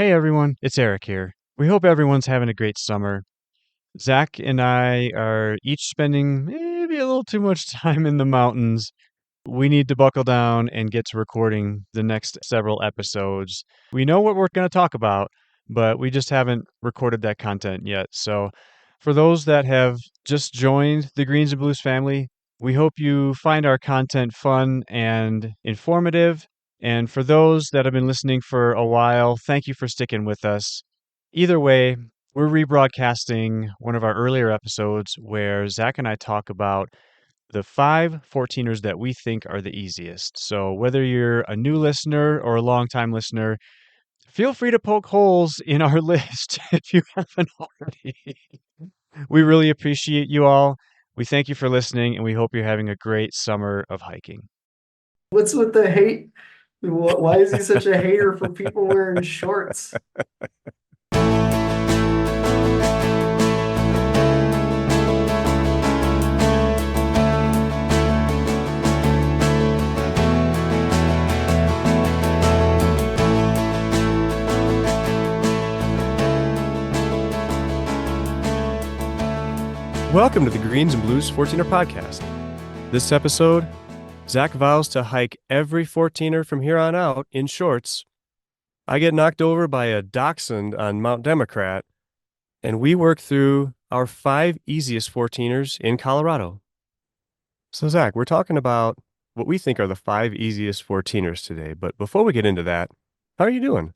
Hey everyone, it's Eric here. We hope everyone's having a great summer. Zach and I are each spending maybe a little too much time in the mountains. We need to buckle down and get to recording the next several episodes. We know what we're going to talk about, but we just haven't recorded that content yet. So, for those that have just joined the Greens and Blues family, we hope you find our content fun and informative. And for those that have been listening for a while, thank you for sticking with us. Either way, we're rebroadcasting one of our earlier episodes where Zach and I talk about the 5 14ers that we think are the easiest. So whether you're a new listener or a longtime listener, feel free to poke holes in our list if you haven't already. We really appreciate you all. We thank you for listening, and we hope you're having a great summer of hiking. What's with the hate? Why is he such a hater for people wearing shorts? Welcome to the Greens and Blues 14er podcast. This episode, Zach vows to hike every 14er from here on out in shorts. I get knocked over by a dachshund on Mount Democrat, and we work through our 5 easiest 14ers in Colorado. So Zach, we're talking about what we think are the 5 easiest 14ers today. But before we get into that, how are you doing?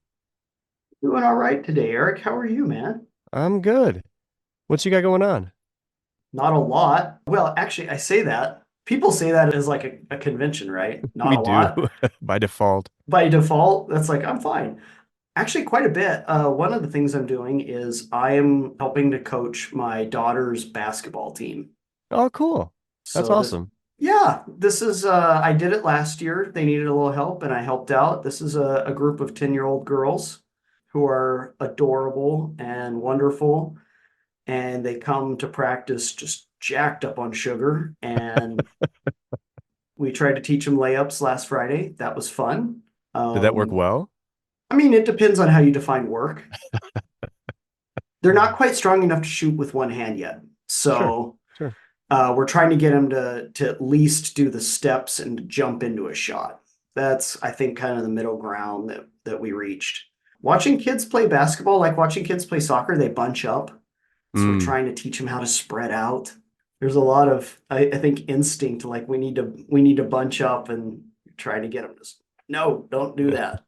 Doing all right today, Eric. How are you, man? I'm good. What you got going on? Not a lot. Well, actually, I say that. People say that as like a convention, right? Not We a do lot. by default. By default, that's like, I'm fine. Actually, quite a bit. One of the things I'm doing is I am helping to coach my daughter's basketball team. Oh, cool. That's So awesome. this is I did it last year. They needed a little help and I helped out. This is a group of 10-year-old girls who are adorable and wonderful. And they come to practice just jacked up on sugar. And we tried to teach them layups last Friday. That was fun. Did that work well? I mean, it depends on how you define work. They're not quite strong enough to shoot with one hand yet. Sure, So sure. we're trying to get them to at least do the steps and to jump into a shot. That's, I think, kind of the middle ground that we reached. Watching kids play basketball, like watching kids play soccer, they bunch up. So we're trying to teach them how to spread out. There's a lot of, I think, instinct. Like we need to bunch up and try to get them to. No, don't do that.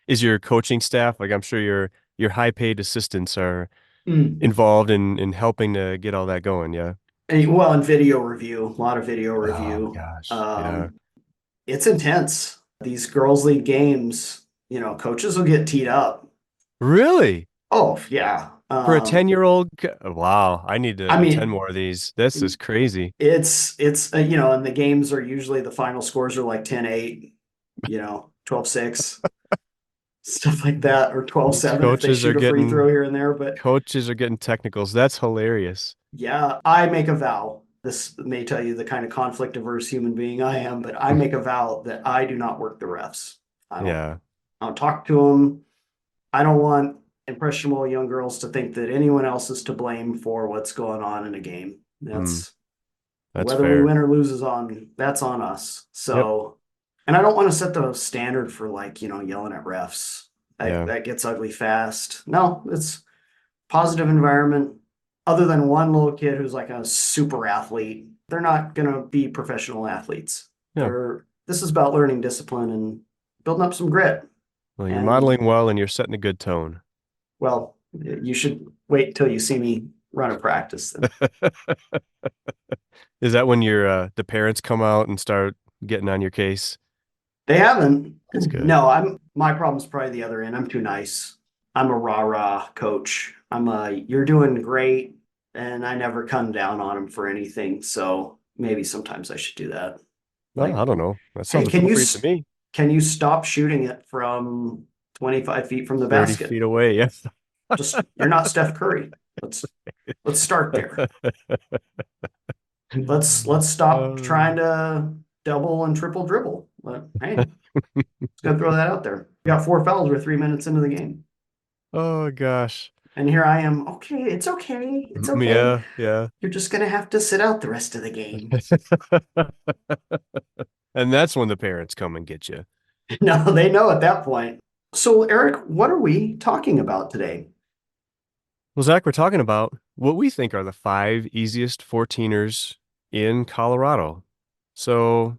Is your coaching staff, like I'm sure your high paid assistants are Mm. involved in helping to get all that going, yeah? Well, and video review, a lot of video Oh review. gosh. Yeah. It's intense. These girls' league games, coaches will get teed up. Really? Oh, yeah. For a 10-year-old? Wow, I need to I attend mean, more of these. This is crazy. it's and the games are usually the final scores are like 10-8, 12-6, stuff like that, or These 12-7 if they coaches are shoot a free throw getting here and there. But coaches are getting technicals. That's hilarious. yeah, I make a vow. This may tell you the kind of conflict averse human being I am, but I make a vow that I do not work the refs. I don't Yeah. I don't talk to them. I don't want impressionable young girls to think that anyone else is to blame for what's going on in a game. Mm, That's that's whether we fair. win or lose is that's on us. Yep. So, and I don't want to set the standard for like, yelling at refs. Yeah. That gets ugly fast. No, it's positive environment. Other than one little kid who's like a super athlete, they're not going to be professional athletes. Yeah. This is about learning discipline and building up some grit. Well, you're And modeling well and you're setting a good tone. well, you should wait until you see me run a practice. Then. Is that when the parents come out and start getting on your case? They haven't. That's good. No, my problem's probably the other end. I'm too nice. I'm a rah-rah coach. You're doing great, and I never come down on them for anything. So maybe sometimes I should do that. Well, Like, I don't know. That hey, sounds appropriate to me. can you stop shooting it from 25 feet from the 30 basket? feet away. Yes. Just you're not Steph Curry. Let's start there. Let's stop trying to double and triple dribble. But hey, just gonna throw that out there. We got 4 fouls. We're 3 minutes into the game. Oh gosh. And here I am. Okay, it's okay. It's okay. Yeah, yeah. You're just gonna have to sit out the rest of the game. And that's when the parents come and get you. No, they know at that point. So, Eric, what are we talking about today? Well, Zach, we're talking about what we think are the 5 easiest 14ers in Colorado. So,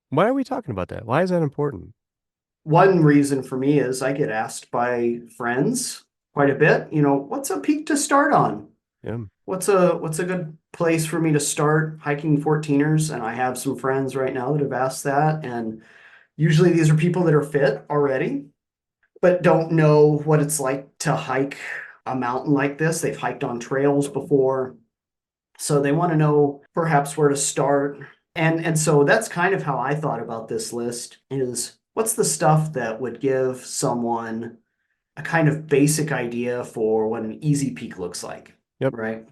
why are we talking about that? Why is that important? One reason for me is I get asked by friends quite a bit, what's a peak to start on? Yeah. What's a good place for me to start hiking 14ers? And I have some friends right now that have asked that. And usually these are people that are fit already, but don't know what it's like to hike a mountain like this. They've hiked on trails before. So they want to know perhaps where to start. And so that's kind of how I thought about this list is what's the stuff that would give someone a kind of basic idea for what an easy peak looks like, Yep. right?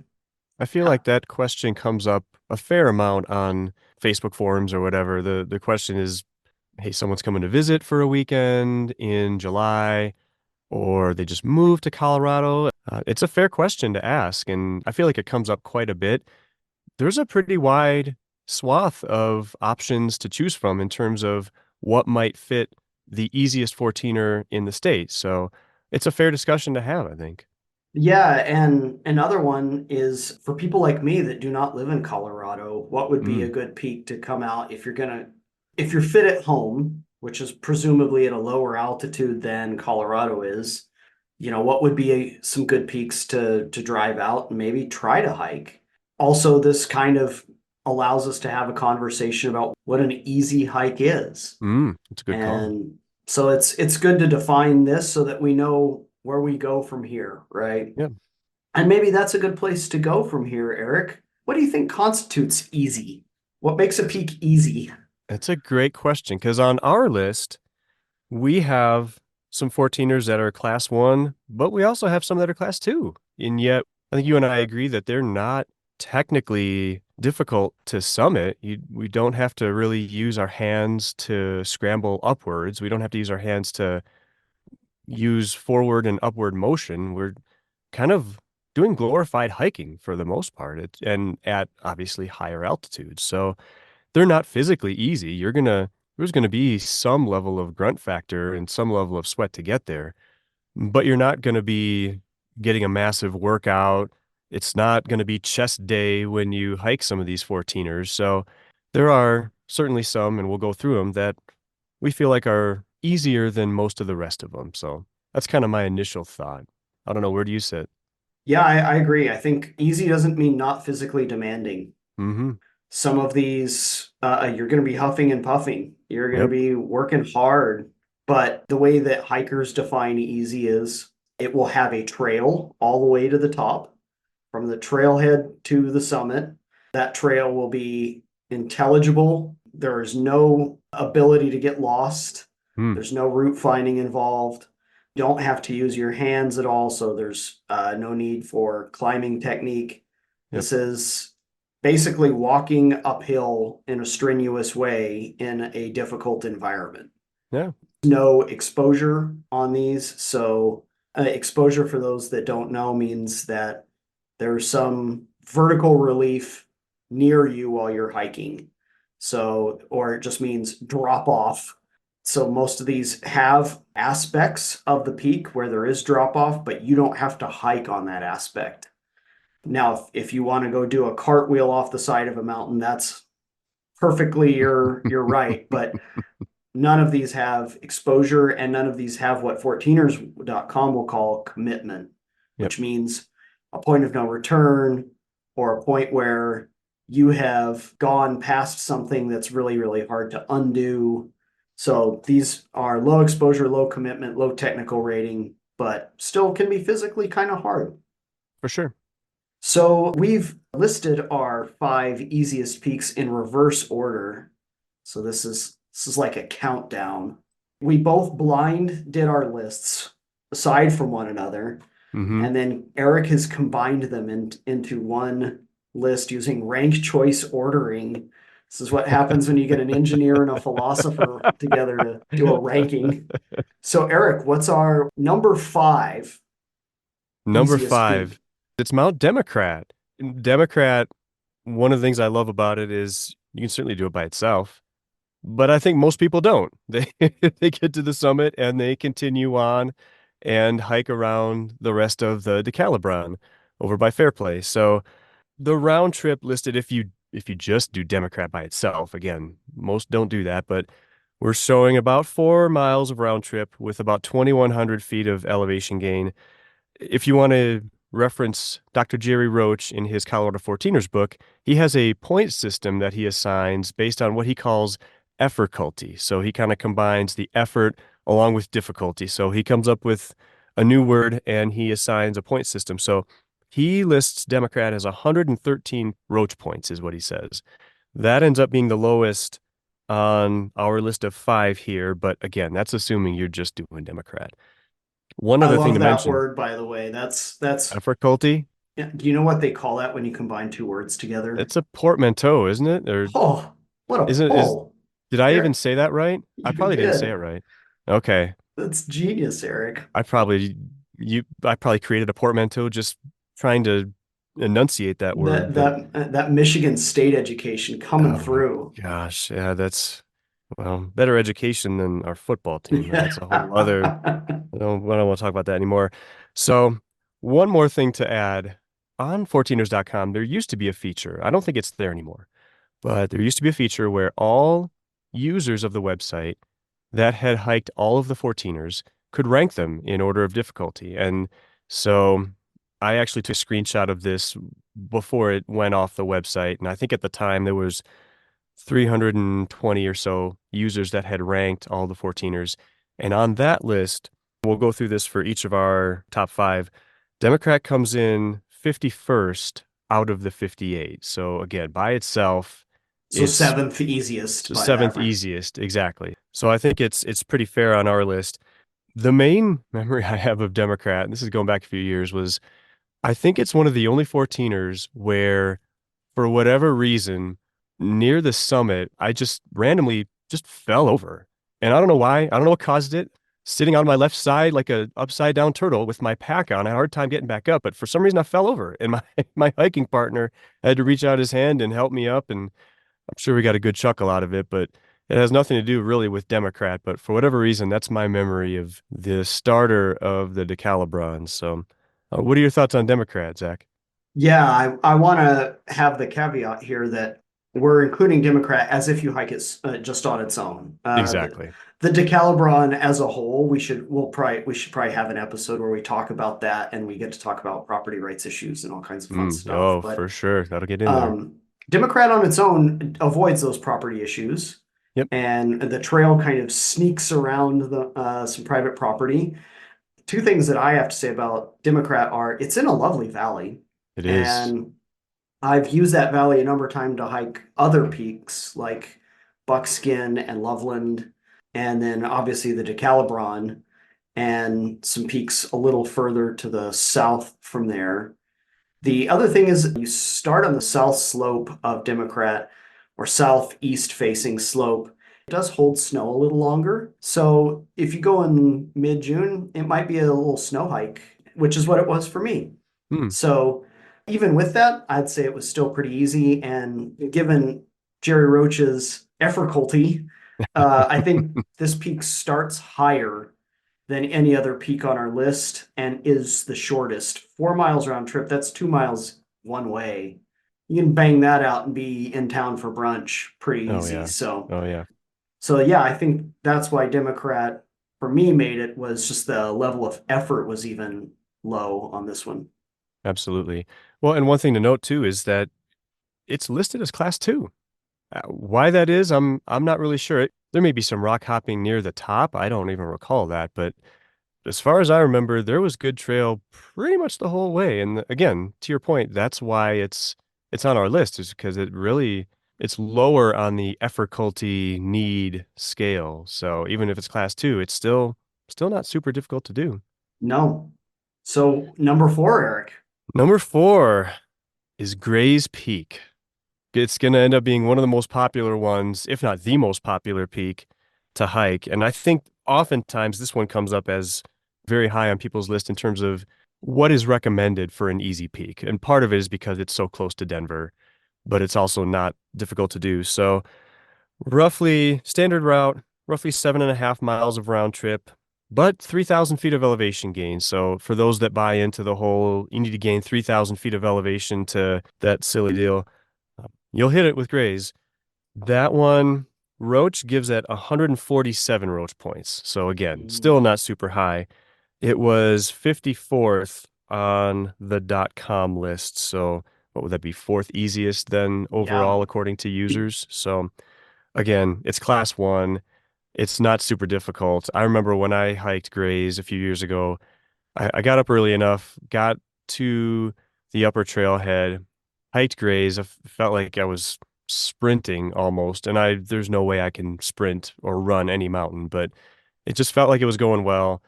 I feel like that question comes up a fair amount on Facebook forums or whatever. The question is, hey, someone's coming to visit for a weekend in July, or they just moved to Colorado. It's a fair question to ask, and I feel like it comes up quite a bit. There's a pretty wide swath of options to choose from in terms of what might fit the easiest 14er in the state. So it's a fair discussion to have, I think. Yeah, and another one is for people like me that do not live in Colorado, what would be a Mm, good peak to come out if you're fit at home, which is presumably at a lower altitude than Colorado is, what would be some good peaks to drive out and maybe try to hike. Also, this kind of allows us to have a conversation about what an easy hike is. it's a good call. And so it's good to define this so that we know where we go from here, right? Yeah. And maybe that's a good place to go from here, Eric. What do you think constitutes easy? What makes a peak easy? That's a great question because on our list, we have some 14ers that are class 1, but we also have some that are class 2. And yet, I think you and I agree that they're not technically difficult to summit. We don't have to really use our hands to scramble upwards. We don't have to use our hands to use forward and upward motion. We're kind of doing glorified hiking for the most part, and at obviously higher altitudes. So they're not physically easy. There's gonna be some level of grunt factor and some level of sweat to get there, but you're not gonna be getting a massive workout. It's not gonna be chest day when you hike some of these 14ers. So there are certainly some, and we'll go through them, that we feel like are easier than most of the rest of them. So that's kind of my initial thought. I don't know, where do you sit? Yeah, I agree. I think easy doesn't mean not physically demanding. Mm-hmm. Some of these, you're going to be huffing and puffing. You're going to Yep. be working hard. But the way that hikers define easy is it will have a trail all the way to the top, from the trailhead to the summit. That trail will be intelligible. There is no ability to get lost. Mm. There's no route finding involved. You don't have to use your hands at all. So there's no need for climbing technique. Yep. This is basically walking uphill in a strenuous way in a difficult environment. Yeah. No exposure on these. So, exposure for those that don't know means that there's some vertical relief near you while you're hiking. So, or it just means drop off. So, most of these have aspects of the peak where there is drop off, but you don't have to hike on that aspect. Now, if you want to go do a cartwheel off the side of a mountain, that's perfectly you're right, but none of these have exposure and none of these have what 14ers.com will call commitment, Yep. which means a point of no return or a point where you have gone past something that's really, really hard to undo. So these are low exposure, low commitment, low technical rating, but still can be physically kind of hard. For sure. So we've listed our 5 easiest peaks in reverse order. So this is like a countdown. We both blind did our lists aside from one another, Mm-hmm. and then Eric has combined them into one list using rank choice ordering This is what happens when you get an engineer and a philosopher together to do a ranking. So, Eric, what's our number 5 Number easiest peak? 5, it's Mount Democrat. Democrat, one of the things I love about it is you can certainly do it by itself, but I think most people don't. They get to the summit and they continue on and hike around the rest of the Decalibron over by Fairplay. So the round trip listed, if you just do Democrat by itself, again, most don't do that, but we're showing about 4 miles of round trip with about 2,100 feet of elevation gain. If you want to reference Dr. Jerry Roach in his Colorado 14ers book, he has a point system that he assigns based on what he calls effortculty. So he kind of combines the effort along with difficulty. So he comes up with a new word and he assigns a point system. So he lists Democrat as 113 Roach points, is what he says. That ends up being the lowest on our list of 5 here. But again, that's assuming you're just doing Democrat. One I other thing love to that mention, word, by the way. That's effortculty. yeah, do you know what they call that when you combine two words together? It's a portmanteau, isn't it? Or Oh, what a isn't is pull. did I even Eric, say that right? I you probably didn't say it did. right. Okay. That's genius, Eric. I probably created a portmanteau just trying to enunciate that word, That but that Michigan State education coming oh through. gosh, yeah, that's well, better education than our football team, but Yeah. that's a whole other I don't want to talk about that anymore. So, one more thing to add on 14ers.com, there used to be a feature. I don't think it's there anymore. But there used to be a feature where all users of the website that had hiked all of the 14ers could rank them in order of difficulty. And so I actually took a screenshot of this before it went off the website. And I think at the time there was 320 or so users that had ranked all the 14ers. And on that list, we'll go through this for each of our top 5. Democrat comes in 51st out of the 58. So again, by itself, So it's seventh easiest the by that 7th rank. easiest, exactly. So I think it's pretty fair on our list. The main memory I have of Democrat, and this is going back a few years, was I think it's one of the only 14ers where, for whatever reason, near the summit, I just randomly just fell over. And I don't know why. I don't know what caused it. Sitting on my left side like a upside down turtle with my pack on. I had a hard time getting back up, but for some reason I fell over. And my my hiking partner had to reach out his hand and help me up. And I'm sure we got a good chuckle out of it, but it has nothing to do really with Democrat. But for whatever reason, that's my memory of the starter of the Decalibron. So, what are your thoughts on Democrat, Zach? Yeah, I want to have the caveat here that we're including Democrat as if you hike it just on its own. Exactly. The Decalibron as a whole, we should probably have an episode where we talk about that and we get to talk about property rights issues and all kinds of fun stuff. Oh, But for sure. That'll get in there. um, Democrat on its own avoids those property issues, Yep, and the trail kind of sneaks around the some private property. Two things that I have to say about Democrat are it's in a lovely valley, it is. and I've used that valley a number of times to hike other peaks like Buckskin and Loveland, and then obviously the Decalibron and some peaks a little further to the south from there. The other thing is you start on the south slope of Democrat or southeast facing slope. It does hold snow a little longer. So if you go in mid-June, it might be a little snow hike, which is what it was for me. Hmm. So even with that, I'd say it was still pretty easy. And given Jerry Roach's effortculty, I think this peak starts higher than any other peak on our list and is the shortest. 4 miles round trip, that's 2 miles one way. You can bang that out and be in town for brunch pretty Oh easy. yeah. So, Oh yeah. so yeah, I think that's why Democrat for me made it was just the level of effort was even low on this one. Absolutely. Well, and one thing to note too is that it's listed as class 2. Why that is, I'm not really sure. There may be some rock hopping near the top. I don't even recall that, but as far as I remember, there was good trail pretty much the whole way. And again, to your point, that's why it's on our list, is because it's lower on the effortculty need scale. So even if it's class 2, it's still not super difficult to do. No. So number 4, Eric. Number 4 is Gray's Peak. It's going to end up being one of the most popular ones, if not the most popular peak to hike. And I think oftentimes this one comes up as very high on people's list in terms of what is recommended for an easy peak. And part of it is because it's so close to Denver, but it's also not difficult to do. So roughly standard route, roughly 7.5 miles of round trip, but 3,000 feet of elevation gain. So for those that buy into the whole, you need to gain 3,000 feet of elevation to that silly deal, you'll hit it with Grays. That one, Roach gives it 147 Roach points. So again, still not super high. It was 54th on the .com list. So what would that be? Fourth easiest then Yeah. overall according to users. So again, it's class one. It's not super difficult. I remember when I hiked Grays a few years ago, I got up early enough, got to the upper trailhead, hiked Grays. Felt like I was sprinting almost, and there's no way I can sprint or run any mountain, but it just felt like it was going well.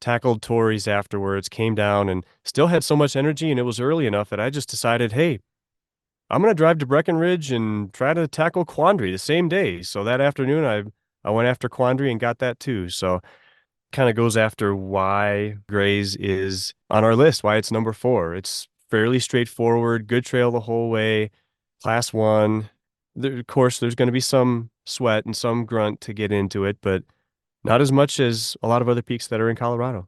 Tackled Tories afterwards, came down and still had so much energy, and it was early enough that I just decided, hey, I'm gonna drive to Breckenridge and try to tackle Quandary the same day. So that afternoon, I went after Quandary and got that too. So kind of goes after why Grays is on our list, why it's number 4. It's fairly straightforward, good trail the whole way, class one. Of course, there's going to be some sweat and some grunt to get into it, but not as much as a lot of other peaks that are in Colorado.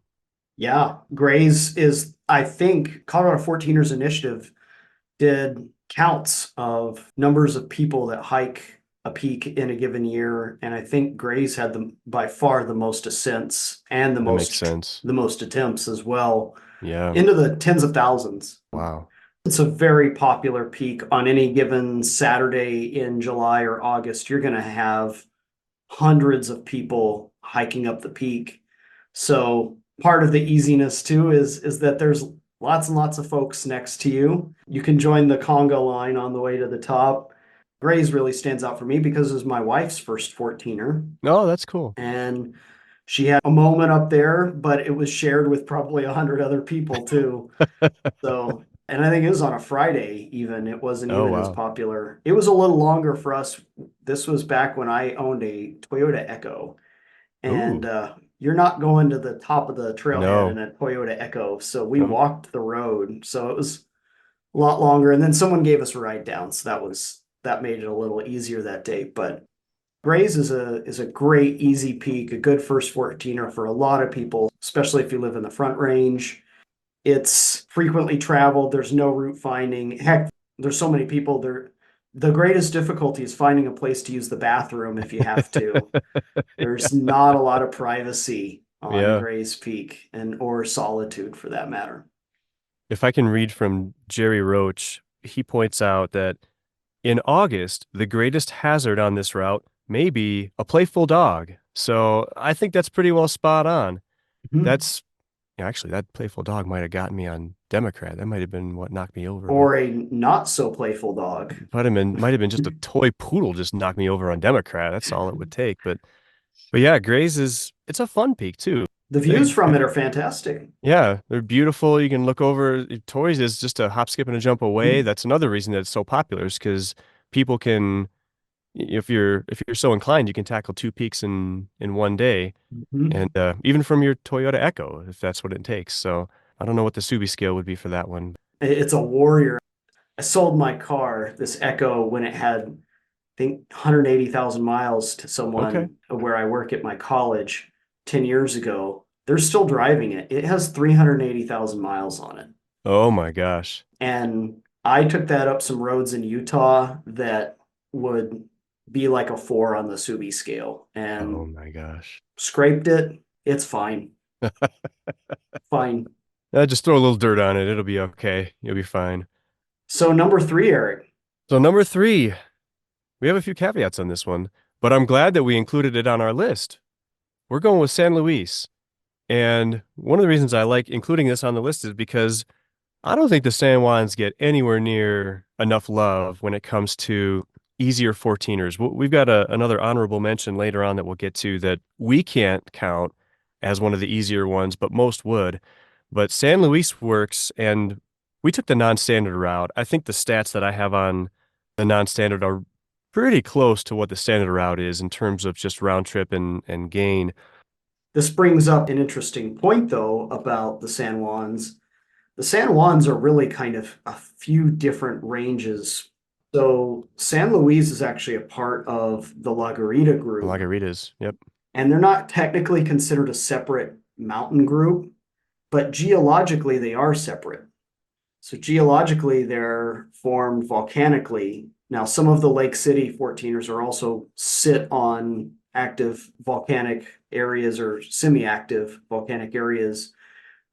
Yeah. Grays is, I think, Colorado 14ers Initiative did counts of numbers of people that hike a peak in a given year, and I think Grays had by far the most ascents and That makes sense. the most attempts as well, Yeah. into the tens of thousands. Wow. It's a very popular peak on any given Saturday in July or August. You're going to have hundreds of people hiking up the peak. So part of the easiness too is that there's lots and lots of folks next to you. You can join the conga line on the way to the top. Grays really stands out for me because it was my wife's first 14er, Oh, that's cool. and she had a moment up there, but it was shared with probably 100 other people too. So, and I think it was on a Friday even. It wasn't Oh, even as wow. popular. It was a little longer for us. This was back when I owned a Toyota Echo. And Ooh, you're not going to the top of the trailhead in no. a Toyota Echo. So we No. walked the road. So it was a lot longer. And then someone gave us a ride down. So that made it a little easier that day. But Grays is a great easy peak, a good first 14er for a lot of people, especially if you live in the Front Range. It's frequently traveled. There's no route finding. Heck, there's so many people there. The greatest difficulty is finding a place to use the bathroom if you have to. There's not a lot of privacy on Yeah. Gray's Peak and or Solitude for that matter. If I can read from Jerry Roach, he points out that in August, the greatest hazard on this route may be a playful dog. So I think that's pretty well spot on. Mhm. That's actually that playful dog might have gotten me on Democrat. That might have been what knocked me over. Or a not so playful dog. Might have been just a toy poodle just knocked me over on Democrat. That's all it would take. But yeah, Grays it's a fun peak too. The views They, from it are fantastic. yeah, they're beautiful. You can look over. Toys is just a hop, skip, and a jump away. Mhm. That's another reason that it's so popular is because people can, if you're so inclined, you can tackle 2 peaks in one day, Mhm. and even from your Toyota Echo, if that's what it takes. So I don't know what the Subi scale would be for that one. It's a warrior. I sold my car, this Echo, when it had, I think, 180,000 miles to Okay. someone where I work at my college 10 years ago. They're still driving it. It has 380,000 miles on it. Oh my gosh. And I took that up some roads in Utah that would be like a 4 on the Subi scale Oh and my gosh. scraped it. It's fine. Fine. Just throw a little dirt on it. It'll be okay. You'll be fine. So number 3, Eric. So number 3, we have a few caveats on this one, but I'm glad that we included it on our list. We're going with San Luis. And one of the reasons I like including this on the list is because I don't think the San Juans get anywhere near enough love when it comes to easier 14ers. We've got another honorable mention later on that we'll get to that we can't count as one of the easier ones, but most would. But San Luis works, and we took the non-standard route. I think the stats that I have on the non-standard are pretty close to what the standard route is in terms of just round trip and gain. This brings up an interesting point, though, about the San Juans. The San Juans are really kind of a few different ranges. So San Luis is actually a part of the La Garita group, Margaritas, yep. and they're not technically considered a separate mountain group, but geologically they are separate. So geologically, they're formed volcanically. Now, some of the Lake City 14ers are also sit on active volcanic areas or semi-active volcanic areas.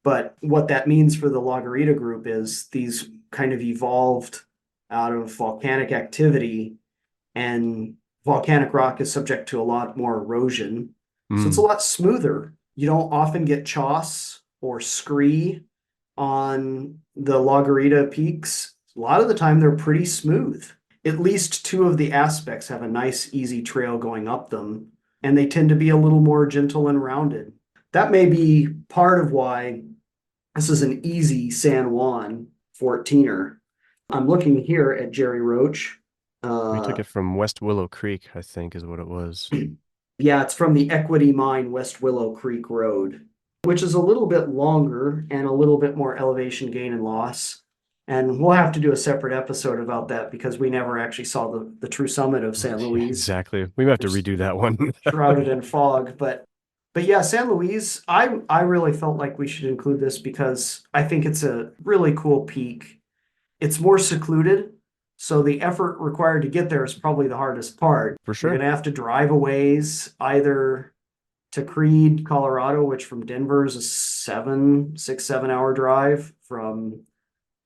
But what that means for the La Garita group is these kind of evolved out of volcanic activity, and volcanic rock is subject to a lot more erosion. So it's a lot smoother. You don't often get choss or scree on the La Garita peaks. A lot of the time they're pretty smooth. At least two of the aspects have a nice, easy trail going up them, and they tend to be a little more gentle and rounded. That may be part of why this is an easy San Juan 14er. I'm looking here at Jerry Roach. We took it from West Willow Creek, I think is what it was. Yeah, it's from the Equity Mine West Willow Creek Road, which is a little bit longer and a little bit more elevation gain and loss. And we'll have to do a separate episode about that because we never actually saw the true summit of San Luis. Exactly. We might have to redo that one. Shrouded in fog. But yeah, San Luis, I really felt like we should include this because I think it's a really cool peak. It's more secluded, so the effort required to get there is probably the hardest part. For sure. You're gonna have to drive a ways, either to Creede, Colorado, which from Denver is a 6-7 hour drive. From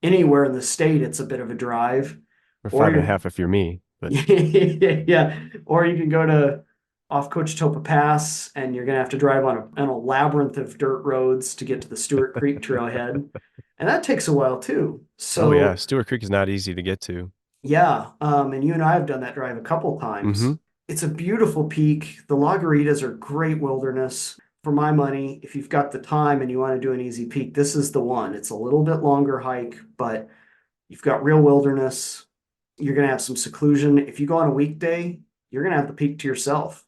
anywhere in the state, it's a bit of a drive. Or 5.5 if you're me. But yeah, or you can go to off Coachetopa Pass, and you're gonna have to drive on a labyrinth of dirt roads to get to the Stewart Creek trailhead, and that takes a while too. So oh yeah, Stewart Creek is not easy to get to. yeah, and you and I have done that drive a couple times. It's a beautiful peak. The La Garitas are great wilderness. For my money, if you've got the time and you want to do an easy peak, this is the one. It's a little bit longer hike, but you've got real wilderness. You're going to have some seclusion. If you go on a weekday, you're going to have the peak to yourself.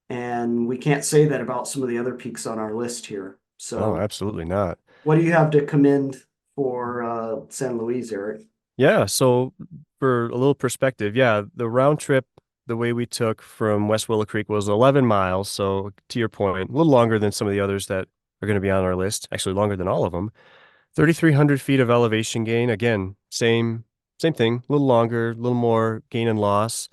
And we can't say that about some of the other peaks on our list here. So, oh, absolutely not. What do you have to commend for San Luis, Eric? Yeah, so for a little perspective, yeah, the round trip, the way we took from West Willow Creek was 11 miles. So to your point, a little longer than some of the others that are going to be on our list, actually longer than all of them. 3,300 feet of elevation gain. Again, same thing, a little longer, a little more gain and loss.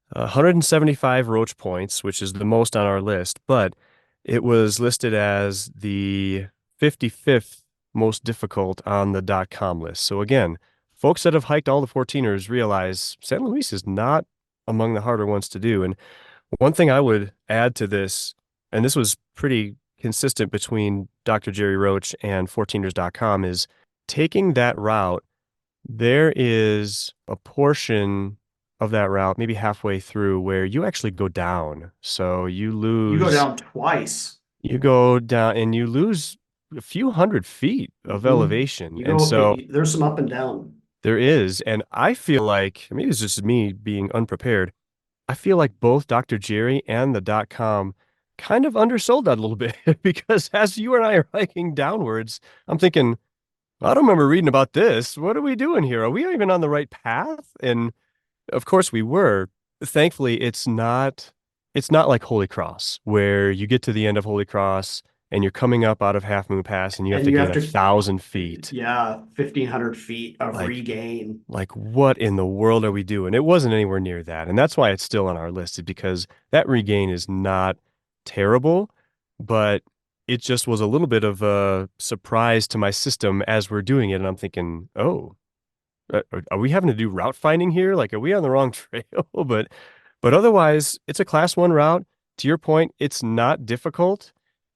175 roach points, which is the most on our list, but it was listed as the 55th most difficult on the .com list. So again, folks that have hiked all the 14ers realize San Luis is not among the harder ones to do. And one thing I would add to this, and this was pretty consistent between Dr. Jerry Roach and 14ers.com, is taking that route. There is a portion of that route, maybe halfway through, where you actually go down. So you lose. You go down twice. You go down and you lose a few hundred feet of elevation. You and go, so there's some up and down. there is. And I feel like, maybe it's just me being unprepared. I feel like both Dr. Jerry and the .com kind of undersold that a little bit because as you and I are hiking downwards, I'm thinking, I don't remember reading about this. What are we doing here? Are we even on the right path? And of course we were. Thankfully, it's not like Holy Cross, where you get to the end of Holy Cross and you're coming up out of Half Moon Pass and you have to gain 1,000 feet. Yeah, 1,500 feet of regain. Like, what in the world are we doing? It wasn't anywhere near that. And that's why it's still on our list, is because that regain is not terrible, but it just was a little bit of a surprise to my system as we're doing it. And I'm thinking, oh, are we having to do route finding here? Like, are we on the wrong trail? But otherwise, it's a class 1 route. To your point, it's not difficult.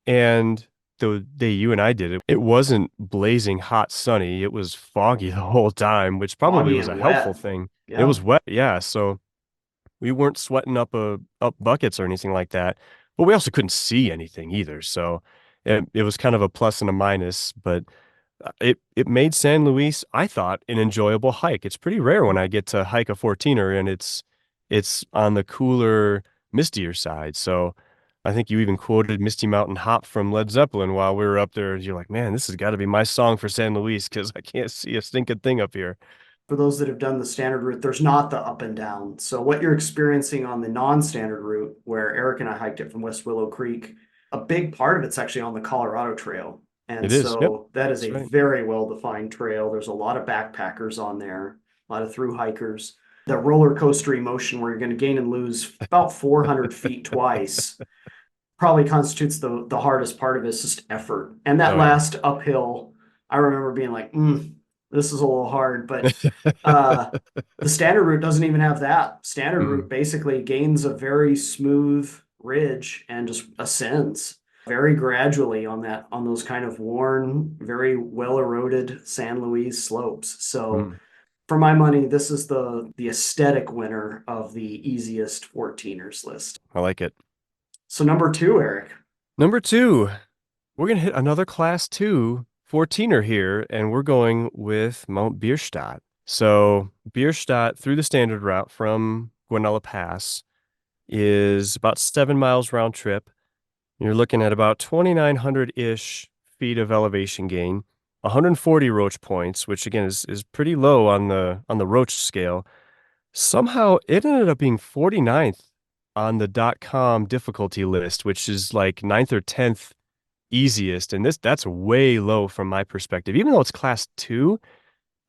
And the day you and I did it, it wasn't blazing hot sunny. It was foggy the whole time, which probably was a helpful thing. Yeah. It was wet. Yeah. So we weren't sweating up buckets or anything like that, but we also couldn't see anything either. So it was kind of a plus and a minus, but It made San Luis, I thought, an enjoyable hike. It's pretty rare when I get to hike a 14er and it's on the cooler, mistier side. So I think you even quoted Misty Mountain Hop from Led Zeppelin while we were up there. You're like, man, this has got to be my song for San Luis because I can't see a stinking thing up here. For those that have done the standard route, there's not the up and down. So what you're experiencing on the non-standard route, where Eric and I hiked it from West Willow Creek, a big part of it's actually on the Colorado Trail. And It is. Yep. so that is That's a right. very well-defined trail. There's a lot of backpackers on there, a lot of through hikers. The roller coaster emotion where you're going to gain and lose about 400 feet twice probably constitutes the hardest part of it. Is just effort. And that Oh, yeah. last uphill, I remember being like, this is a little hard, but uh, the standard route doesn't even have that. Standard route basically gains a very smooth ridge and just ascends very gradually on those kind of worn, very well eroded San Luis slopes. So for my money, this is the aesthetic winner of the easiest 14ers list. I like it. So number 2, Eric. Number 2, we're going to hit another class 2 14er here, and we're going with Mount Bierstadt. So Bierstadt through the standard route from Guanella Pass is about 7 miles round trip. You're looking at about 2,900-ish feet of elevation gain, 140 roach points, which again is pretty low on the roach scale. Somehow it ended up being 49th on the .com difficulty list, which is like 9th or 10th easiest. And that's way low from my perspective. Even though it's class 2,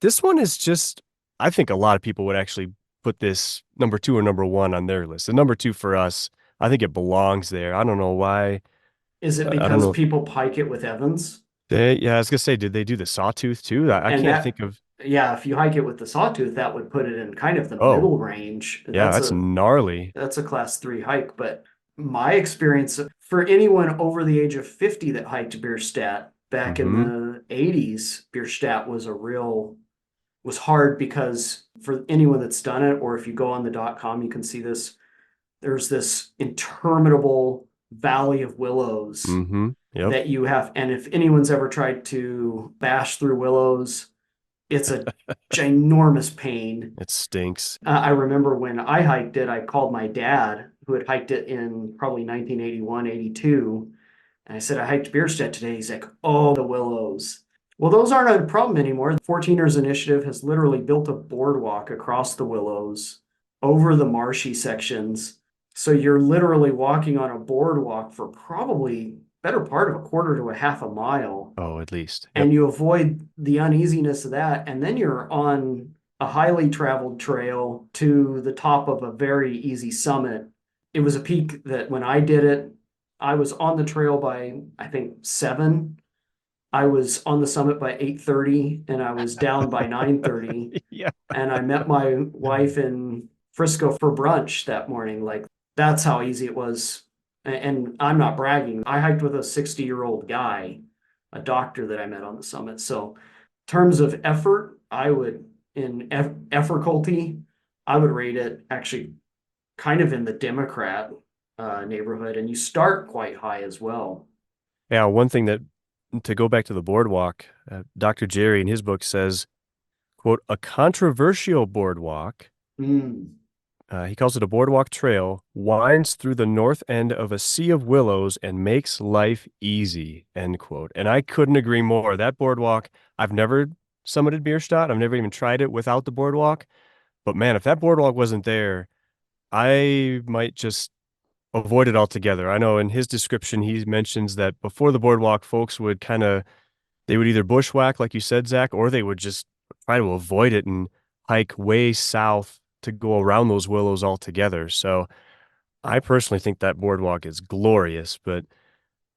this one is just, I think a lot of people would actually put this number 2 or number 1 on their list. The number 2 for us, I think it belongs there. I don't know why. Is it I don't because know. people pike it with Evans? Yeah, I was gonna say, did they do the Sawtooth too? I And can't think of. yeah, if you hike it with the Sawtooth, that would put it in kind of the Oh, middle range. yeah, that's gnarly. That's a class 3 hike. But my experience for anyone over the age of 50 that hiked Bierstadt back in the 80s, Bierstadt was hard because for anyone that's done it, or if you go on the .com, you can see this. There's this interminable valley of willows Yep. that you have. And if anyone's ever tried to bash through willows, it's a ginormous pain. It stinks. I remember when I hiked it, I called my dad, who had hiked it in probably 1981, 82. And I said, I hiked Bierstadt today. He's like, oh, the willows. Well, those aren't a problem anymore. The 14ers Initiative has literally built a boardwalk across the willows over the marshy sections. So you're literally walking on a boardwalk for probably better part of a quarter to a half a mile. Oh, at least. Yep. And you avoid the uneasiness of that. And then you're on a highly traveled trail to the top of a very easy summit. It was a peak that when I did it, I was on the trail by, I think, 7. I was on the summit by 8:30 and I was down by 9:30. Yeah. And I met my wife in Frisco for brunch that morning. Like, that's how easy it was. And I'm not bragging. I hiked with a 60-year-old guy, a doctor that I met on the summit. So in terms of effort, I would, in effortculty, I would rate it actually kind of in the Democrat neighborhood. And you start quite high as well. Yeah, one thing that, to go back to the boardwalk, Dr. Jerry in his book says, quote, a controversial boardwalk, he calls it a boardwalk trail, winds through the north end of a sea of willows and makes life easy, end quote. And I couldn't agree more. That boardwalk, I've never summited Bierstadt. I've never even tried it without the boardwalk. But man, if that boardwalk wasn't there, I might just avoid it altogether. I know in his description, he mentions that before the boardwalk, folks would they would either bushwhack, like you said, Zach, or they would just try to avoid it and hike way south to go around those willows altogether. So I personally think that boardwalk is glorious, but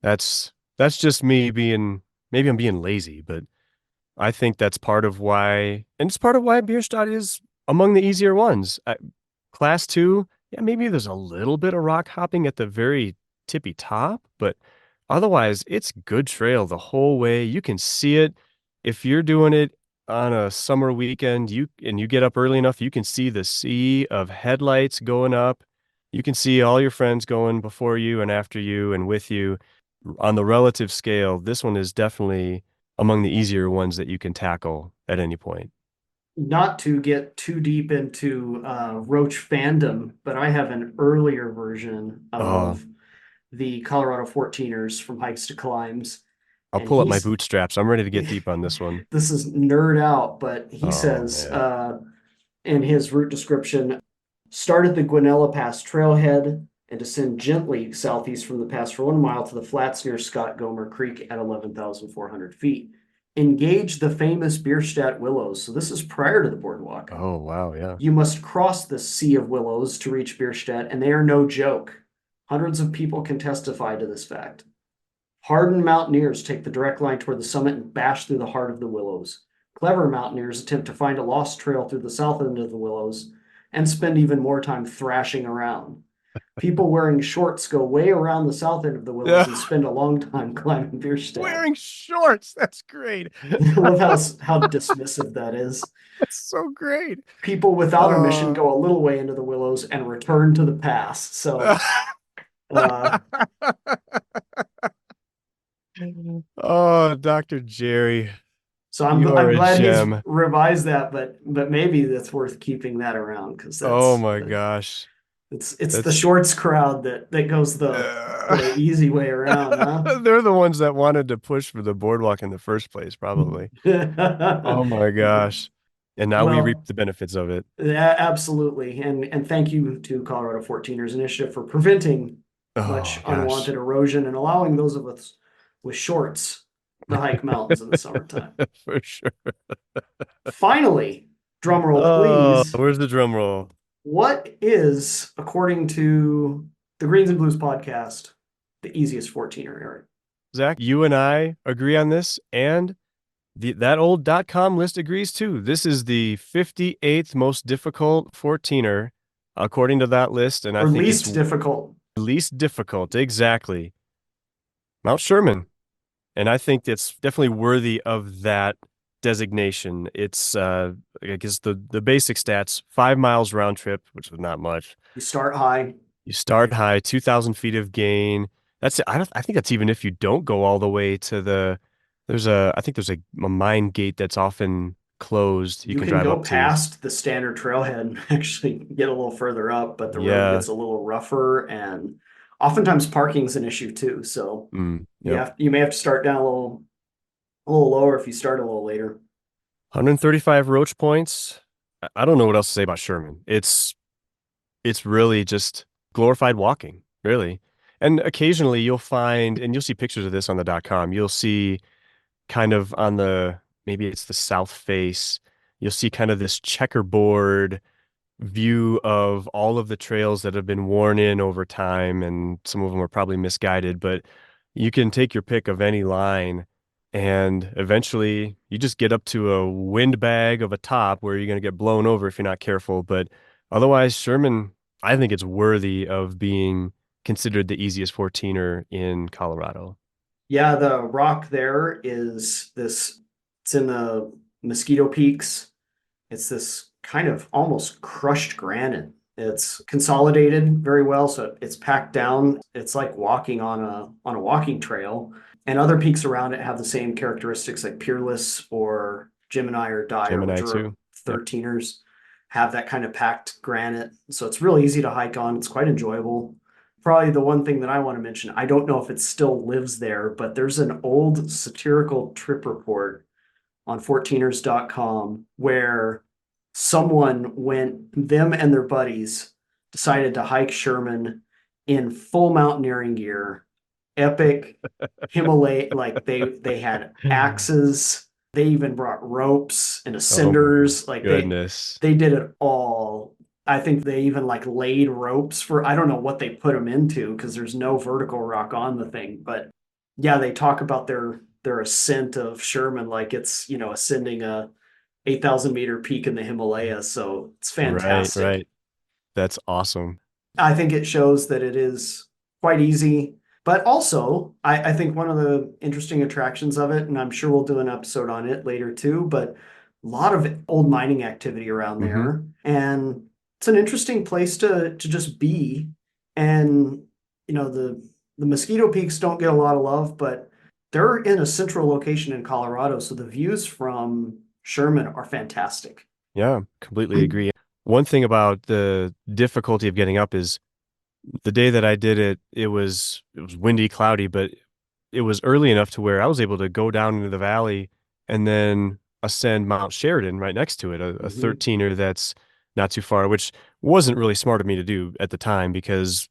that's just me maybe I'm being lazy, but I think that's part of why, and it's part of why Bierstadt is among the easier ones. Class 2, yeah, maybe there's a little bit of rock hopping at the very tippy top, but otherwise it's good trail the whole way. You can see it. If you're doing it on a summer weekend, you get up early enough, you can see the sea of headlights going up. You can see all your friends going before you and after you and with you. On the relative scale, this one is definitely among the easier ones that you can tackle at any point. Not to get too deep into roach fandom, but I have an earlier version Oh, of the Colorado 14ers from Hikes to Climbs. I'll And pull up my bootstraps. I'm ready to get deep on this one. this is nerd out, but he Oh, says man. in his route description, start at the Guanella Pass trailhead and descend gently southeast from the pass for 1 mile to the flats near Scott Gomer Creek at 11,400 feet. Engage the famous Bierstadt willows. So this is prior to the boardwalk. Oh, wow. Yeah. You must cross the sea of willows to reach Bierstadt, and they are no joke. Hundreds of people can testify to this fact. Hardened mountaineers take the direct line toward the summit and bash through the heart of the willows. Clever mountaineers attempt to find a lost trail through the south end of the willows and spend even more time thrashing around. People wearing shorts go way around the south end of the willows and spend a long time climbing Bierstadt. Wearing shorts. That's great. I love how dismissive that is. That's so great. People without a mission go a little way into the willows and return to the pass. So Oh, Dr. Jerry, so you are I'm a glad he's gem. revised that, but maybe that's worth keeping that around because Oh that's my gosh. it's the That's shorts crowd that goes the easy way around, huh? they're the ones that wanted to push for the boardwalk in the first place, probably. Oh my gosh. And now we reap Well, the benefits of it. yeah, absolutely. And thank you to Colorado 14ers Initiative for preventing much Oh gosh. unwanted erosion and allowing those of us with shorts to hike mountains in the summertime. For sure. Finally, drum roll, Oh, please. where's the drum roll? What is, according to the Greens and Blues podcast, the easiest 14er, Eric? Zach, you and I agree on this, and that old .com list agrees too. This is the 58th most difficult 14er according to that list, and I Or think it's least difficult? least difficult. Exactly. Mount Sherman. And I think it's definitely worthy of that designation. It's I guess the basic stats, 5 miles round trip, which is not much. You start high. You start high, 2,000 feet of gain. I think that's even if you don't go all the way to I think there's a mine gate that's often closed. You You can can drive go up to. past the standard trailhead and actually get a little further up, but the road Yeah. gets a little rougher and oftentimes parking's an issue too. So Yep. you may have to start down a little lower if you start a little later. 135 roach points. I don't know what else to say about Sherman. It's really just glorified walking, really. And occasionally you'll find, and you'll see pictures of this on the .com, you'll see kind of on maybe it's the south face, you'll see kind of this checkerboard view of all of the trails that have been worn in over time, and some of them are probably misguided, but you can take your pick of any line, and eventually you just get up to a windbag of a top where you're going to get blown over if you're not careful. But otherwise, Sherman, I think it's worthy of being considered the easiest 14er in Colorado. Yeah, the rock there is it's in the Mosquito Peaks. It's this kind of almost crushed granite. It's consolidated very well, so it's packed down. It's like walking on a walking trail. And other peaks around it have the same characteristics like Peerless or Gemini or Dyer, which Gemini are too. Yep. 13ers, have that kind of packed granite. So it's really easy to hike on. It's quite enjoyable. Probably the one thing that I want to mention, I don't know if it still lives there, but there's an old satirical trip report on 14ers.com where them and their buddies decided to hike Sherman in full mountaineering gear, epic Himalaya, like they had axes, they even brought ropes and ascenders, like Goodness. they did it all. I think they even like laid ropes for, I don't know what they put them into because there's no vertical rock on the thing, but yeah, they talk about their ascent of Sherman like it's, ascending a 8,000 meter peak in the Himalayas. So it's fantastic. Right. That's awesome. I think it shows that it is quite easy, but also I think one of the interesting attractions of it, and I'm sure we'll do an episode on it later too, but a lot of old mining activity around there. And it's an interesting place to just be. And, the Mosquito Peaks don't get a lot of love, but they're in a central location in Colorado, so the views from Sherman are fantastic. Yeah, completely agree. One thing about the difficulty of getting up is the day that I did it, it was windy, cloudy, but it was early enough to where I was able to go down into the valley and then ascend Mount Sheridan right next to it, a Mhm. 13er that's not too far, which wasn't really smart of me to do at the time because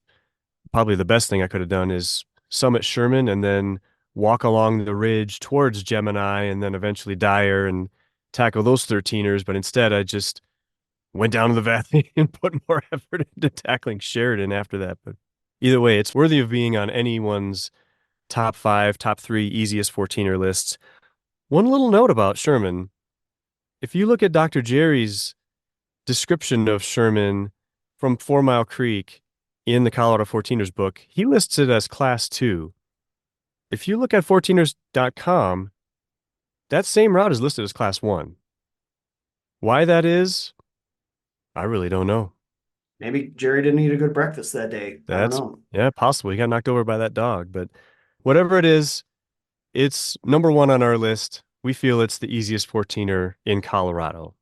probably the best thing I could have done is summit Sherman and then walk along the ridge towards Gemini and then eventually Dyer and tackle those 13ers. But instead, I just went down to the valley and put more effort into tackling Sheridan after that. But either way, it's worthy of being on anyone's top 5, top 3 easiest 14er lists. One little note about Sherman. If you look at Dr. Jerry's description of Sherman from 4 Mile Creek in the Colorado 14ers book, he lists it as class 2. If you look at 14ers.com, that same route is listed as class 1. Why that is, I really don't know. Maybe Jerry didn't eat a good breakfast that day. I don't That's, know. yeah, possible. He got knocked over by that dog, but whatever it is, it's number 1 on our list. We feel it's the easiest 14er in Colorado.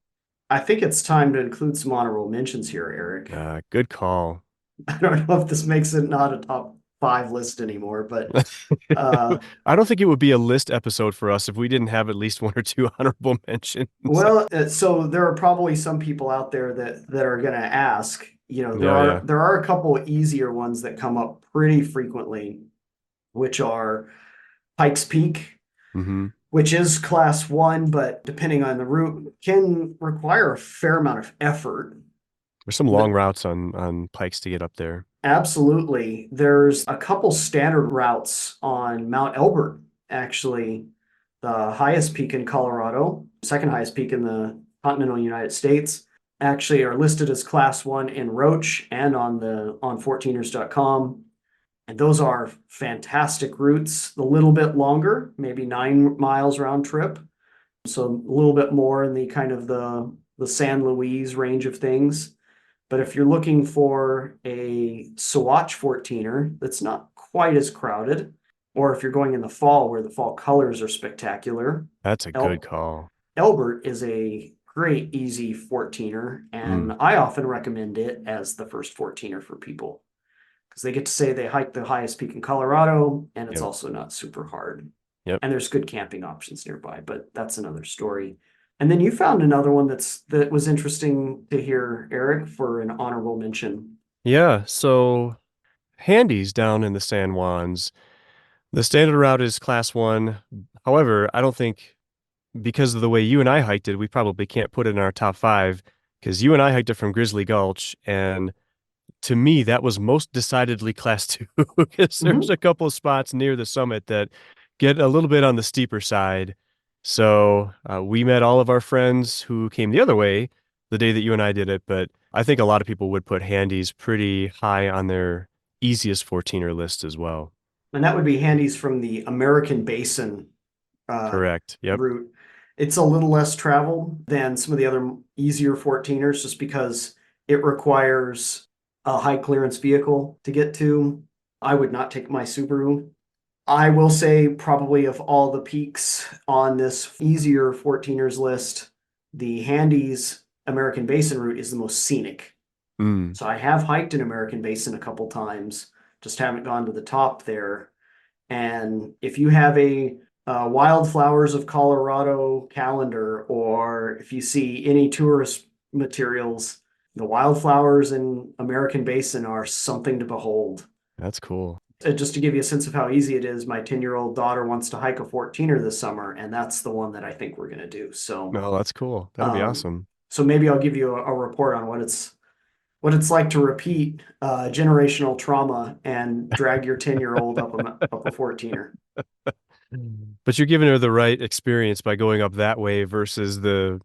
I think it's time to include some honorable mentions here, Eric. Good call. I don't know if this makes it not a top 5 list anymore, but I don't think it would be a list episode for us if we didn't have at least 1 or 2 honorable mentions. well, so there are probably some people out there that are going to ask. You know, there Yeah, are yeah. there are a couple easier ones that come up pretty frequently, which are Pikes Peak, Mm-hmm. which is class 1, but depending on the route, can require a fair amount of effort. There's some long routes on Pikes to get up there. Absolutely. There's a couple standard routes on Mount Elbert, actually, the highest peak in Colorado, second highest peak in the continental United States, actually are listed as class 1 in Roach and on 14ers.com. And those are fantastic routes, a little bit longer, maybe 9 miles round trip. So a little bit more in the kind of the San Luis range of things. But if you're looking for a Swatch 14er that's not quite as crowded, or if you're going in the fall where the fall colors are spectacular, That's a good call. Elbert is a great easy 14er, and I often recommend it as the first 14er for people because they get to say they hiked the highest peak in Colorado, and it's Yep. also not super hard. Yep. And there's good camping options nearby, but that's another story. And then you found another one that was interesting to hear, Eric, for an honorable mention. Yeah, so Handy's down in the San Juans. The standard route is class 1. However, I don't think because of the way you and I hiked it, we probably can't put it in our top 5 because you and I hiked it from Grizzly Gulch, and to me, that was most decidedly class 2 because there's a couple of spots near the summit that get a little bit on the steeper side. So we met all of our friends who came the other way the day that you and I did it, but I think a lot of people would put Handy's pretty high on their easiest 14er list as well. And that would be Handy's from the American Basin Correct. Yep. route. It's a little less traveled than some of the other easier 14ers just because it requires a high clearance vehicle to get to. I would not take my Subaru. I will say probably of all the peaks on this easier 14ers list, the Handy's American Basin route is the most scenic. So I have hiked in American Basin a couple times, just haven't gone to the top there. And if you have a Wildflowers of Colorado calendar, or if you see any tourist materials, the wildflowers in American Basin are something to behold. That's cool. Just to give you a sense of how easy it is, my 10-year-old daughter wants to hike a 14er this summer, and that's the one that I think we're going to do. So, No, that's cool. That'll be awesome. So maybe I'll give you a report on what it's like to repeat generational trauma and drag your 10-year-old up a 14er. But you're giving her the right experience by going up that way versus the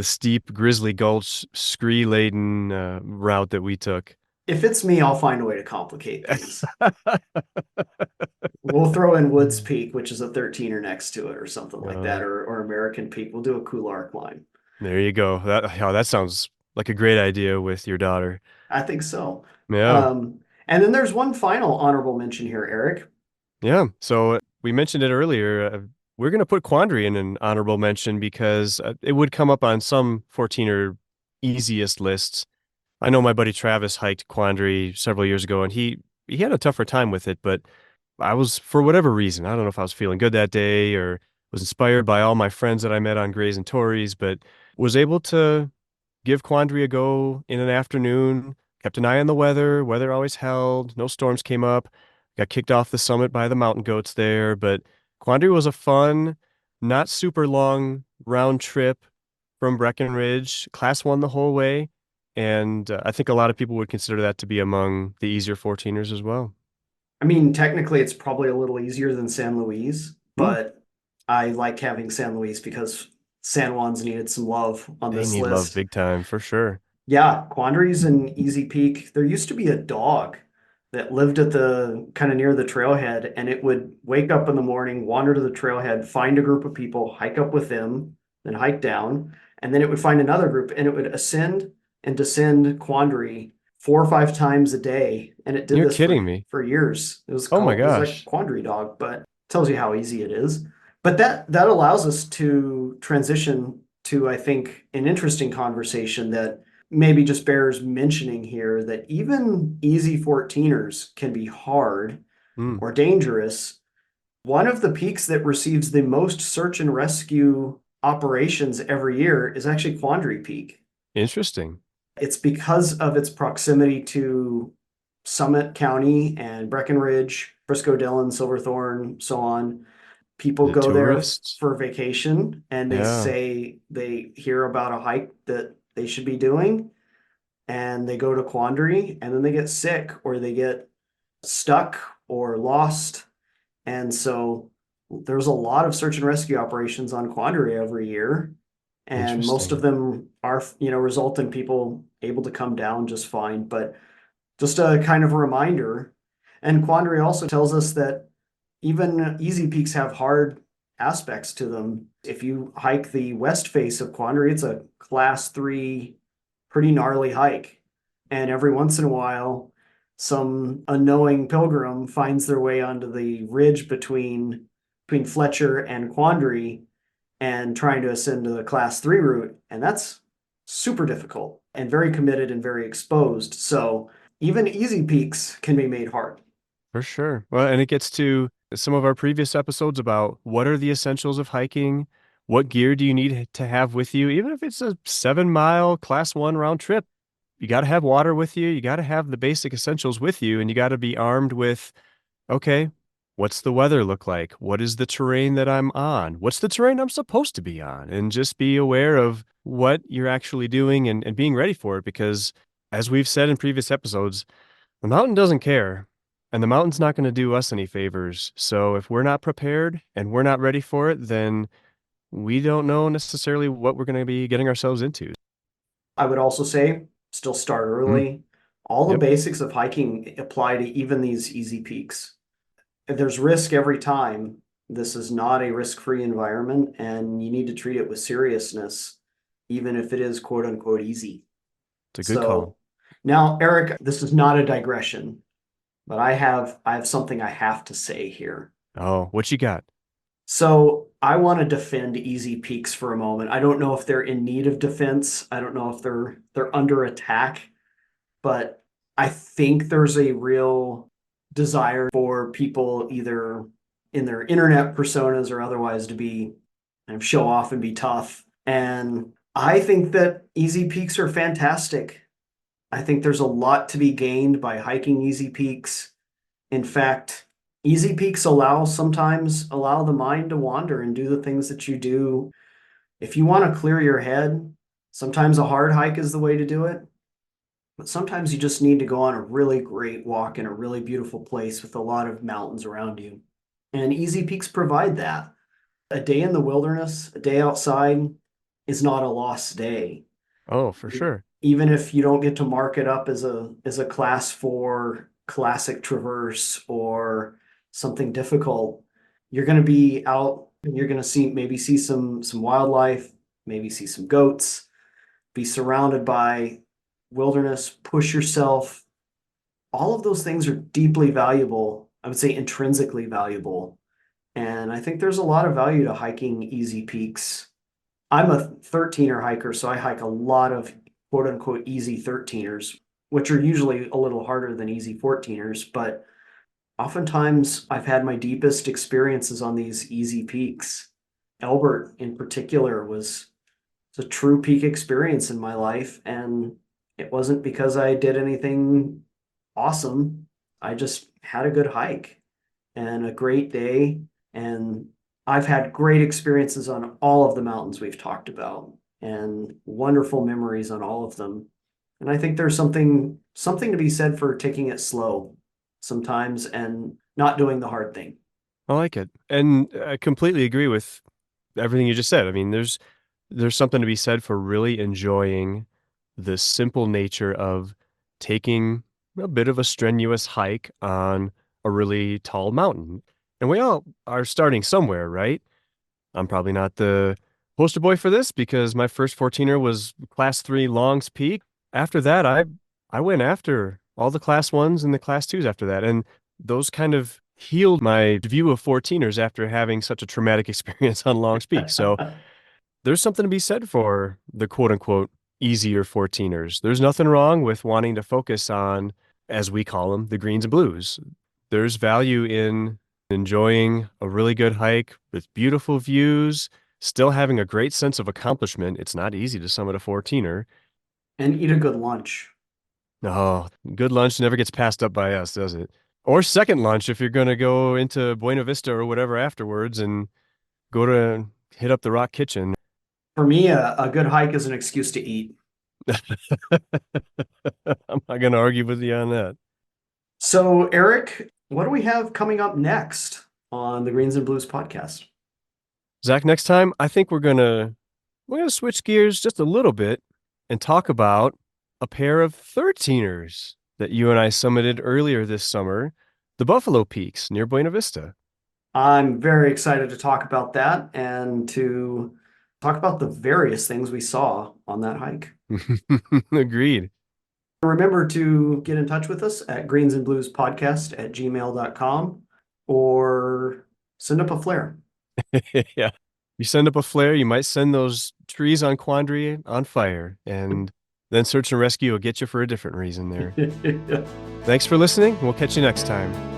steep Grizzly Gulch scree-laden route that we took. If it's me, I'll find a way to complicate things. We'll throw in Woods Peak, which is a 13er next to it, or something like that, or American Peak. We'll do a Couloir climb. There you go. That sounds like a great idea with your daughter. I think so. Yeah. And then there's one final honorable mention here, Eric. Yeah. So we mentioned it earlier. We're going to put Quandary in an honorable mention because it would come up on some 14er easiest lists. I know my buddy Travis hiked Quandary several years ago, and he had a tougher time with it, but I was, for whatever reason, I don't know if I was feeling good that day or was inspired by all my friends that I met on Grays and Tories, but was able to give Quandary a go in an afternoon, kept an eye on the weather. Weather always held, no storms came up. Got kicked off the summit by the mountain goats there, but Quandary was a fun, not super long round trip from Breckenridge, class one the whole way. And I think a lot of people would consider that to be among the easier 14ers as well. I mean, technically, it's probably a little easier than San Luis, Hmm. but I like having San Luis because San Juan's needed some love on They this need love list. big time for sure. Yeah, Quandary's an easy peak. There used to be a dog that lived at the kind of near the trailhead, and it would wake up in the morning, wander to the trailhead, find a group of people, hike up with them, then hike down, and then it would find another group, and it would ascend and descend Quandary 4 or 5 times a day, and it did You're this kidding me. for years. Oh my It was like gosh. Quandary dog, but tells you how easy it is. But that allows us to transition to, I think, an interesting conversation that maybe just bears mentioning here, that even easy 14ers can be hard Hmm. or dangerous. One of the peaks that receives the most search and rescue operations every year is actually Quandary Peak. Interesting. It's because of its proximity to Summit County and Breckenridge, Frisco, Dillon, Silverthorne, so on. People The go there tourists. for vacation and they Yeah. say they hear about a hike that they should be doing, and they go to Quandary and then they get sick or they get stuck or lost. And so there's a lot of search and rescue operations on Quandary every year. And most of Interesting. them are, result in people able to come down just fine. But just a kind of a reminder. And Quandary also tells us that even easy peaks have hard aspects to them. If you hike the west face of Quandary, it's a class 3, pretty gnarly hike. And every once in a while, some unknowing pilgrim finds their way onto the ridge between Fletcher and Quandary and trying to ascend to the class 3 route. And that's super difficult and very committed and very exposed. So even easy peaks can be made hard. For sure. Well, and it gets to some of our previous episodes about what are the essentials of hiking? What gear do you need to have with you? Even if it's a 7 mile class one round trip, you got to have water with you. You got to have the basic essentials with you, and you got to be armed with, okay, what's the weather look like? What is the terrain that I'm on? What's the terrain I'm supposed to be on? And just be aware of what you're actually doing and being ready for it. Because as we've said in previous episodes, the mountain doesn't care, and the mountain's not going to do us any favors. So if we're not prepared and we're not ready for it, then we don't know necessarily what we're going to be getting ourselves into. I would also say still start Mm, early. All the yep, basics of hiking apply to even these easy peaks. There's risk every time. This is not a risk-free environment, and you need to treat it with seriousness, even if it is quote unquote easy. it's a good call. So now, Eric, this is not a digression, but I have something I have to say here. Oh, what you got? So I want to defend easy peaks for a moment. I don't know if they're in need of defense. I don't know if they're under attack, but I think there's a real desire for people either in their internet personas or otherwise to be kind of show off and be tough. And I think that easy peaks are fantastic. I think there's a lot to be gained by hiking easy peaks. In fact, easy peaks sometimes allow the mind to wander and do the things that you do. If you want to clear your head, sometimes a hard hike is the way to do it. But sometimes you just need to go on a really great walk in a really beautiful place with a lot of mountains around you. And easy peaks provide that. A day in the wilderness, a day outside is not a lost day. Oh, for sure. Even if you don't get to mark it up as a class 4 classic traverse or something difficult, you're going to be out and you're going to see some wildlife, maybe see some goats, be surrounded by wilderness, push yourself. All of those things are deeply valuable. I would say intrinsically valuable. And I think there's a lot of value to hiking easy peaks. I'm a 13er hiker, so I hike a lot of quote unquote easy 13ers, which are usually a little harder than easy 14ers, but oftentimes I've had my deepest experiences on these easy peaks. Elbert in particular was a true peak experience in my life, and it wasn't because I did anything awesome. I just had a good hike and a great day, and I've had great experiences on all of the mountains we've talked about and wonderful memories on all of them. And I think there's something to be said for taking it slow sometimes and not doing the hard thing. I like it. And I completely agree with everything you just said. I mean, there's something to be said for really enjoying the simple nature of taking a bit of a strenuous hike on a really tall mountain. And we all are starting somewhere, right? I'm probably not the poster boy for this because my first 14er was class 3 Longs Peak. After that, I went after all the class 1s and the class 2s after that. And those kind of healed my view of 14ers after having such a traumatic experience on Longs Peak. So there's something to be said for the quote unquote easier 14ers. There's nothing wrong with wanting to focus on, as we call them, the greens and blues. There's value in enjoying a really good hike with beautiful views, still having a great sense of accomplishment. It's not easy to summit a 14er. And eat a good lunch. Oh, good lunch never gets passed up by us, does it? Or second lunch if you're going to go into Buena Vista or whatever afterwards and go to hit up the Rock Kitchen. For me, a good hike is an excuse to eat. I'm not going to argue with you on that. So, Eric, what do we have coming up next on the Greens and Blues podcast? Zach, next time I think we're gonna switch gears just a little bit and talk about a pair of 13ers that you and I summited earlier this summer, the Buffalo Peaks near Buena Vista. I'm very excited to talk about that and to talk about the various things we saw on that hike. Agreed. Remember to get in touch with us at greensandbluespodcast@gmail.com or send up a flare. Yeah. You send up a flare, you might send those trees on Quandary on fire, and then search and rescue will get you for a different reason there. Thanks for listening. We'll catch you next time.